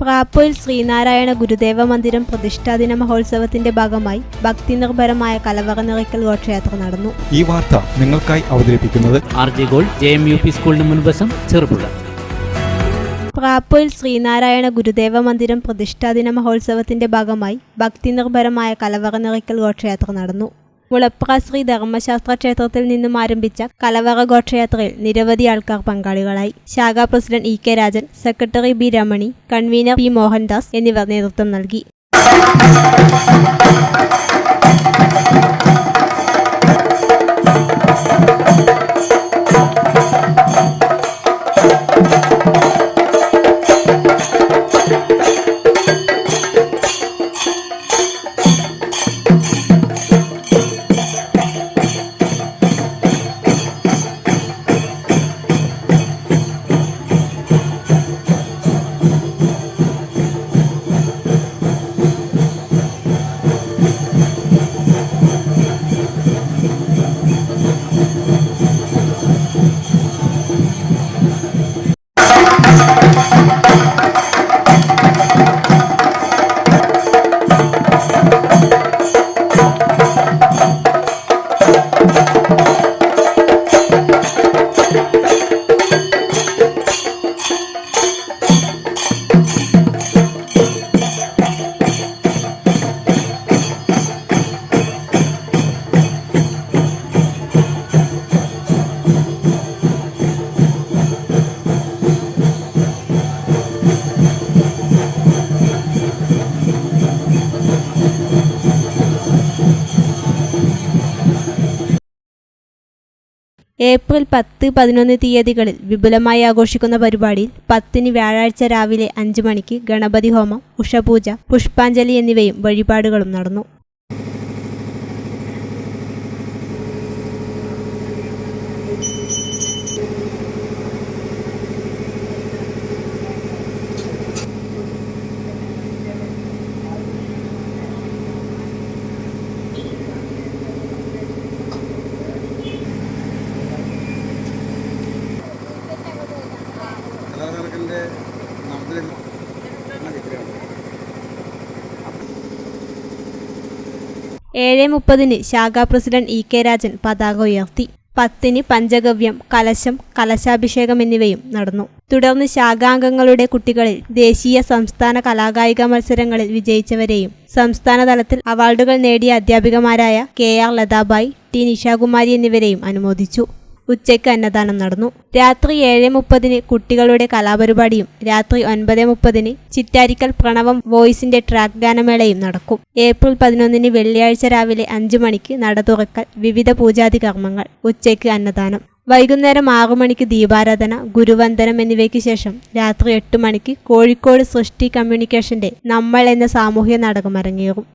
പ്രാപ്പോയിൽ ശ്രീനാരായണ ഗുരുദേവ മന്ദിരം പ്രതിഷ്ഠാദിന മഹോത്സവത്തിന്റെ ഭാഗമായി ഭക്തിനിർഭരമായ കലവറ നിറയ്ക്കൽ ഘോഷയാത്ര നടന്നു. ഈ വാർത്ത നിങ്ങൾക്കായി അവതരിപ്പിക്കുന്നത് JMUP സ്കൂളിന് മുൻവശം ചെറുപുഴ. പ്രാപ്പോയിൽ ശ്രീനാരായണ ഗുരുദേവ മന്ദിരം പ്രതിഷ്ഠാദിന മഹോത്സവത്തിന്റെ ഭാഗമായി ഭക്തിനിർഭരമായ കലവറ നിറയ്ക്കൽ ഘോഷയാത്ര നടന്നു. മുളപ്ര ശ്രീ ധർമ്മശാസ്ത്ര ക്ഷേത്രത്തിൽ നിന്നും ആരംഭിച്ച കലവറ ഘോഷയാത്രയിൽ നിരവധി ആൾക്കാർ പങ്കാളികളായി. ശാഖാ president EK Rajan, secretary B Ramani, convener P Mohandas എന്നിവർ നേതൃത്വം നൽകി. ഏപ്രിൽ 10, 11 തീയതികളിൽ വിപുലമായി ആഘോഷിക്കുന്ന പരിപാടിയിൽ 10-ന് വ്യാഴാഴ്ച രാവിലെ 5 മണിക്ക് ഗണപതി ഹോമം, ഉഷപൂജ, പുഷ്പാഞ്ജലി എന്നിവയും വഴിപാടുകളും നടന്നു. ഏഴ് 30-ന് ശാഖാ പ്രസിഡന്റ് EK രാജൻ പതാക ഉയർത്തി. 10-ന് പഞ്ചഗവ്യം, കലശം, കലശാഭിഷേകം എന്നിവയും നടന്നു. തുടർന്ന് ശാഖാംഗങ്ങളുടെ കുട്ടികളിൽ ദേശീയ, സംസ്ഥാന കലാകായിക മത്സരങ്ങളിൽ വിജയിച്ചവരെയും സംസ്ഥാന തലത്തിൽ അവാർഡുകൾ നേടിയ അധ്യാപികമാരായ KR ലതാബായി, T നിഷാകുമാരി എന്നിവരെയും അനുമോദിച്ചു. ഉച്ചയ്ക്ക് അന്നദാനം നടന്നു. രാത്രി 7:30-ന് കുട്ടികളുടെ കലാപരിപാടിയും രാത്രി 9:30-ന് ചിറ്റാരിക്കൽ പ്രണവം വോയിസിന്റെ ട്രാക്ക് ഗാനമേളയും നടക്കും. ഏപ്രിൽ 11-ന് വെള്ളിയാഴ്ച രാവിലെ 5 മണിക്ക് നട തുറക്കൽ, വിവിധ പൂജാതി കർമ്മങ്ങൾ, ഉച്ചയ്ക്ക് അന്നദാനം. വൈകുന്നേരം 6 മണിക്ക് ദീപാരാധന, ഗുരുവന്ദനം എന്നിവയ്ക്ക് ശേഷം രാത്രി 8 മണിക്ക് കോഴിക്കോട് സൃഷ്ടി കമ്മ്യൂണിക്കേഷന്റെ നമ്മൾ എന്ന സാമൂഹ്യ നാടകം അരങ്ങേറും.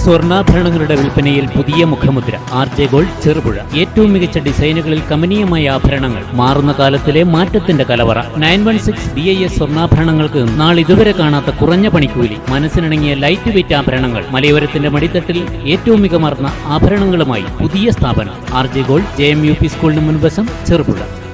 സ്വർണ്ണാഭരണങ്ങളുടെ വിൽപ്പനയിൽ പുതിയ മുഖമുദ്ര RJ ഗോൾഡ് ചെറുപുഴ. ഏറ്റവും മികച്ച ഡിസൈനുകളിൽ കമനീയമായ ആഭരണങ്ങൾ, മാറുന്ന കാലത്തിലെ മാറ്റത്തിന്റെ കലവറ. 916 BIS സ്വർണ്ണാഭരണങ്ങൾക്ക് നാളിതുവരെ കാണാത്ത കുറഞ്ഞ പണിക്കൂലി, മനസ്സിനിണങ്ങിയ ലൈറ്റ് വെയിറ്റ് ആഭരണങ്ങൾ, മലയോരത്തിന്റെ മടിത്തട്ടിൽ ഏറ്റവും മികമാർന്ന ആഭരണങ്ങളുമായി പുതിയ സ്ഥാപനം RJ ഗോൾഡ് JMUP സ്കൂളിന് മുൻവശം ചെറുപുഴ.